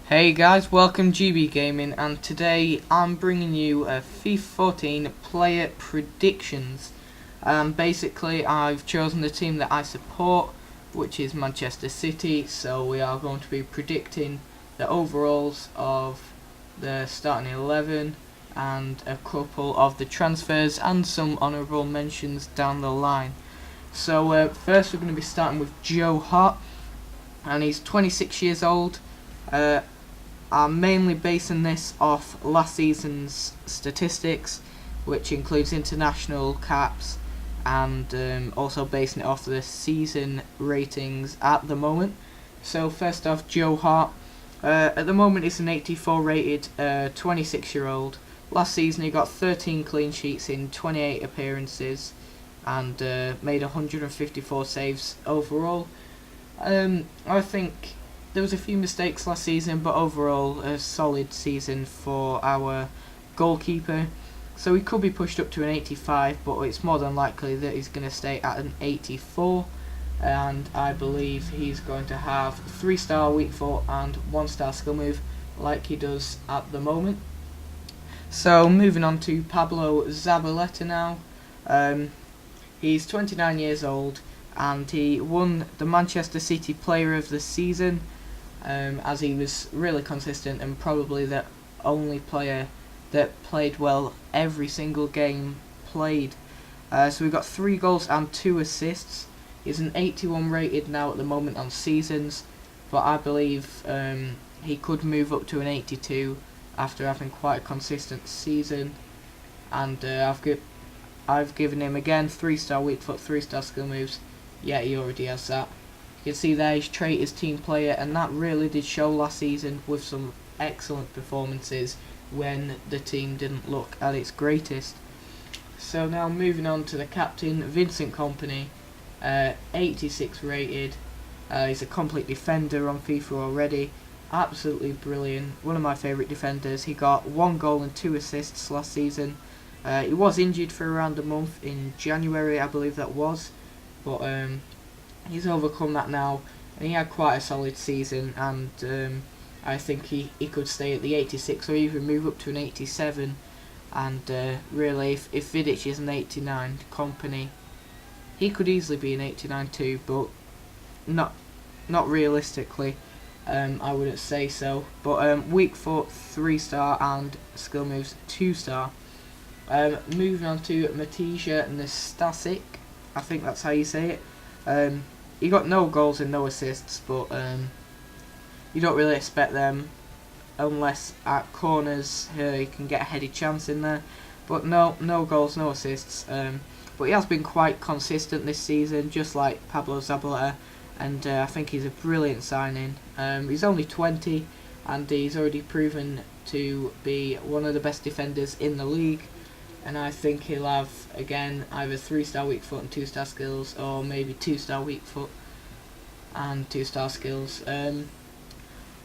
Hey guys, welcome GB Gaming, and today I'm bringing you a FIFA 14 player predictions. Basically, I've chosen the team that I support, which is Manchester City, so we are going to be predicting the overalls of the starting 11 and a couple of the transfers and some honourable mentions down the line. So first we're going to be starting with Joe Hart, and he's 26 years old. I'm mainly basing this off last season's statistics, which includes international caps, and also basing it off the season ratings at the moment. So first off, Joe Hart. At the moment he's an 84 rated 26-year-old. Last season he got 13 clean sheets in 28 appearances and made 154 saves overall. I think there was a few mistakes last season, but overall a solid season for our goalkeeper. So he could be pushed up to an 85, but it's more than likely that he's going to stay at an 84. And I believe he's going to have 3-star weak foot and 1-star skill move like he does at the moment. So moving on to Pablo Zabaleta now. He's 29 years old and he won the Manchester City Player of the Season, as he was really consistent and probably the only player that played well every single game played. So we got 3 goals and 2 assists. He's an 81 rated now at the moment on seasons, but I believe he could move up to an 82 after having quite a consistent season. And I've given him again 3-star weak foot, 3-star skill moves. Yeah, he already has that. You can see there his trait is team player, and that really did show last season with some excellent performances when the team didn't look at its greatest. So now moving on to the captain, Vincent Kompany, 86 rated. He's a complete defender on FIFA already. Absolutely brilliant. One of my favourite defenders. He got 1 goal and 2 assists last season. He was injured for around a month in January, I believe that was, but he's overcome that now, and he had quite a solid season, and I think he could stay at the 86 or even move up to an 87. And really, if Vidic is an 89, Kompany, he could easily be an 89 too, but not realistically. I wouldn't say so. But weak foot 3-star and skill moves 2-star. Moving on to Matija Nastasic, I think that's how you say it. He got no goals and no assists, but you don't really expect them unless at corners he can get a headed chance in there. But no goals, no assists. But he has been quite consistent this season, just like Pablo Zabaleta, and I think he's a brilliant signing. He's only 20, and he's already proven to be one of the best defenders in the league. And I think he'll have, again, either 3-star weak foot and 2-star skills, or maybe 2-star weak foot and 2-star skills.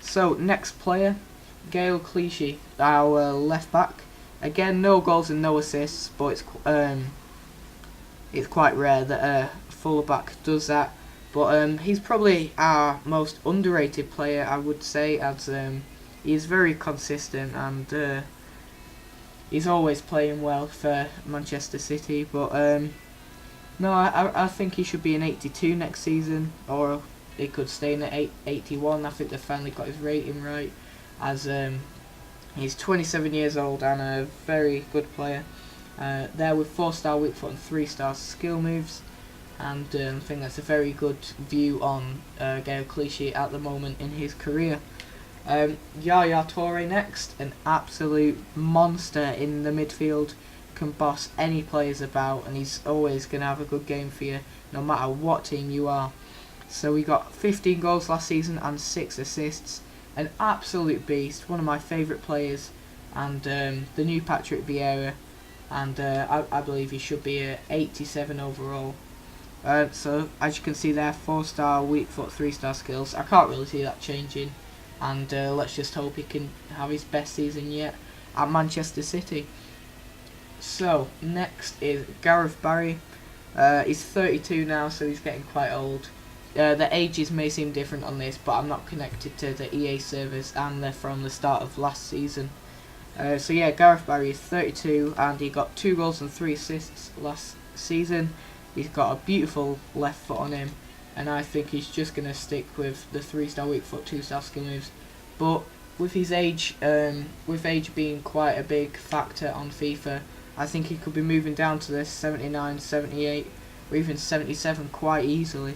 So next player, Gael Clichy, our left back. Again, no goals and no assists, but it's quite rare that a fullback does that. But he's probably our most underrated player, I would say, as he's very consistent and he's always playing well for Manchester City. But no, I think he should be an 82 next season, or he could stay in at 81. I think they finally got his rating right, as he's 27 years old and a very good player. There with 4-star weak foot and 3-star skill moves, and I think that's a very good view on Gael Clichy at the moment in his career. Yaya Toure next, an absolute monster in the midfield, can boss any players about, and he's always going to have a good game for you no matter what team you are. So we got 15 goals last season and 6 assists, an absolute beast, one of my favourite players, and the new Patrick Vieira, and I believe he should be a 87 overall. So as you can see there, 4-star weak foot, 3-star skills. I can't really see that changing, and let's just hope he can have his best season yet at Manchester City. So next is Gareth Barry. He's 32 now, so he's getting quite old. The ages may seem different on this, but I'm not connected to the EA servers, and they're from the start of last season. So yeah, Gareth Barry is 32, and he got 2 goals and 3 assists last season. He's got a beautiful left foot on him, and I think he's just going to stick with the 3-star weak foot, 2-star skill moves. But with his age, with age being quite a big factor on FIFA, I think he could be moving down to the 79, 78, or even 77 quite easily.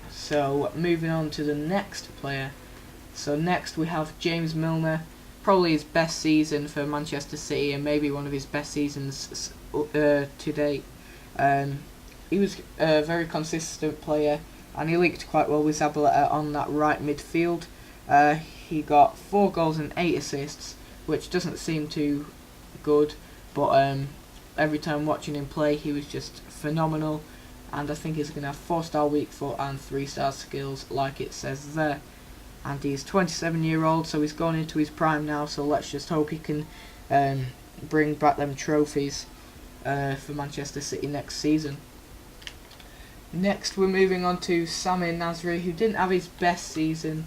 So moving on to the next player. So next we have James Milner. Probably his best season for Manchester City, and maybe one of his best seasons to date. He was a very consistent player, and he linked quite well with Zabaleta on that right midfield. He got 4 goals and 8 assists, which doesn't seem too good, but every time watching him play, he was just phenomenal. And I think he's going to have 4-star weak foot and 3-star skills, like it says there. And he's 27-year-old, so he's gone into his prime now. So let's just hope he can bring back them trophies for Manchester City next season. Next, we're moving on to Samir Nasri, who didn't have his best season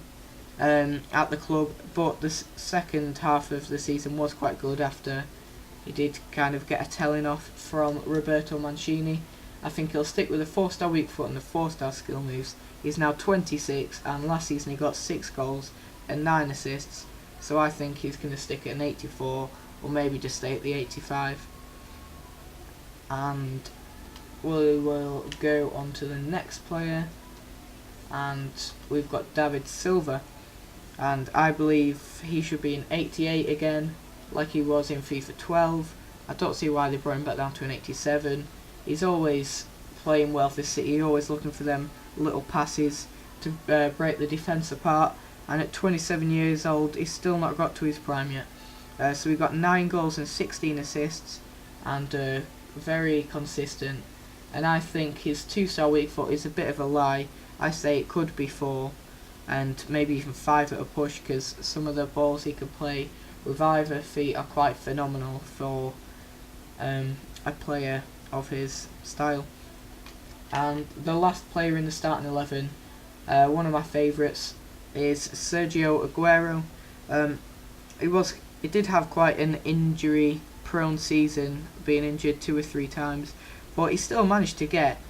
at the club, but the second half of the season was quite good after he did kind of get a telling off from Roberto Mancini. I think he'll stick with the 4-star weak foot and the 4-star skill moves. He's now 26, and last season he got 6 goals and 9 assists, so I think he's going to stick at an 84, or maybe just stay at the 85. And we will go on to the next player, and we've got David Silva, and I believe he should be an 88 again, like he was in FIFA 12. I don't see why they brought him back down to an 87. He's always playing well for City, always looking for them little passes to break the defence apart, and at 27 years old he's still not got to his prime yet. So we got 9 goals and 16 assists, and very consistent. And I think his 2-star weak foot is a bit of a lie. I say it could be 4, and maybe even 5 at a push, because some of the balls he could play with either feet are quite phenomenal for a player of his style. And the last player in the starting 11, one of my favourites, is Sergio Aguero. He did have quite an injury-prone season, being injured 2 or 3 times, but he still managed to get,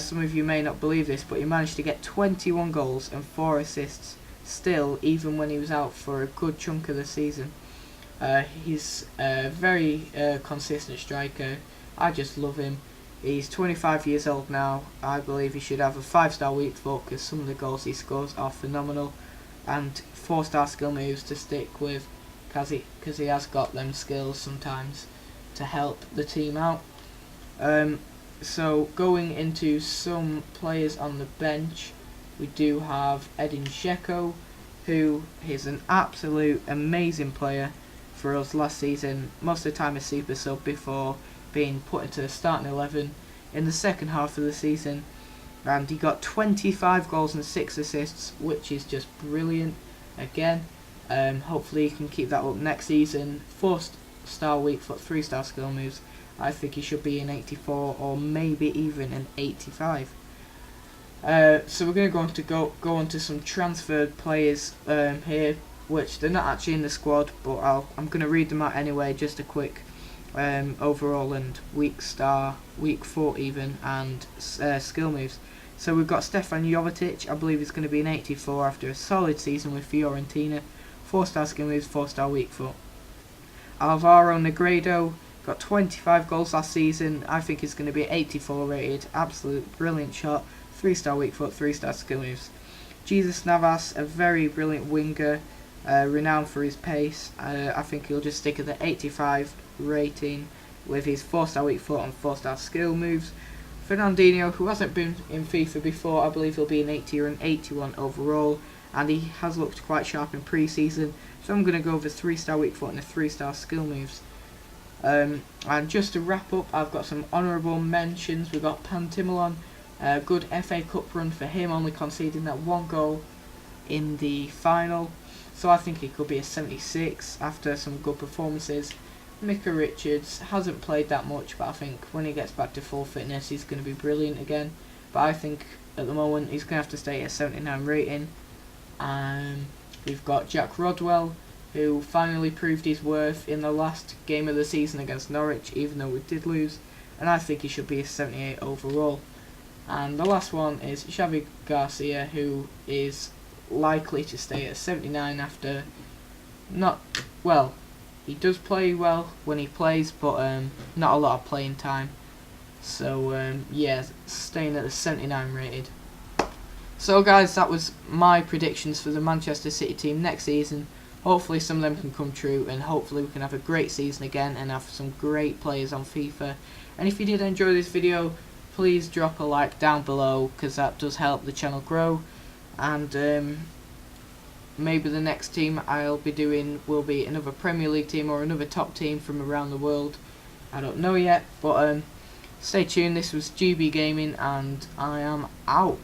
some of you may not believe this, but he managed to get 21 goals and 4 assists still, even when he was out for a good chunk of the season. He's a very consistent striker. I just love him. He's 25 years old now. I believe he should have a 5-star weak foot, because some of the goals he scores are phenomenal, and 4-star skill moves to stick with, because he has got them skills sometimes to help the team out. So going into some players on the bench, we do have Edin Dzeko, who is an absolute amazing player for us last season. Most of the time a super sub before being put into the starting 11 in the second half of the season, and he got 25 goals and 6 assists, which is just brilliant again. Hopefully he can keep that up next season. 4-star weak foot, 3-star skill moves. I think he should be an 84, or maybe even an 85. So we're going to go on to some transferred players here, which they're not actually in the squad, but I'm going to read them out anyway. Just a quick overall and weak foot even, and skill moves. So we've got Stefan Jovetic. I believe he's going to be an 84 after a solid season with Fiorentina. 4-star skill moves, 4-star weak foot. Alvaro Negredo got 25 goals last season. I think he's going to be 84 rated. Absolute brilliant shot. 3-star weak foot, 3-star skill moves. Jesus Navas, a very brilliant winger, renowned for his pace. I think he'll just stick at the 85 rating with his 4-star weak foot and 4-star skill moves. Fernandinho, who hasn't been in FIFA before, I believe he'll be an 80 or an 81 overall, and he has looked quite sharp in pre-season, so I'm going to go with a 3-star weak foot and a 3-star skill moves. And just to wrap up, I've got some honourable mentions. We've got Pantimalon, a good FA Cup run for him, only conceding that 1 goal in the final, so I think he could be a 76 after some good performances. Micah Richards hasn't played that much, but I think when he gets back to full fitness he's going to be brilliant again. But I think at the moment. He's going to have to stay at 79 rating. We've got Jack Rodwell, who finally proved his worth in the last game of the season against Norwich, even though we did lose, and I think he should be a 78 overall. And the last one is Xavi Garcia, who is likely to stay at 79 after he does play well when he plays, but not a lot of playing time. So yeah, staying at the 79 rated. So guys, that was my predictions for the Manchester City team next season. Hopefully some of them can come true, and hopefully we can have a great season again and have some great players on FIFA. And if you did enjoy this video, please drop a like down below, because that does help the channel grow. And maybe the next team I'll be doing will be another Premier League team or another top team from around the world. I don't know yet, but stay tuned. This was GB Gaming, and I am out.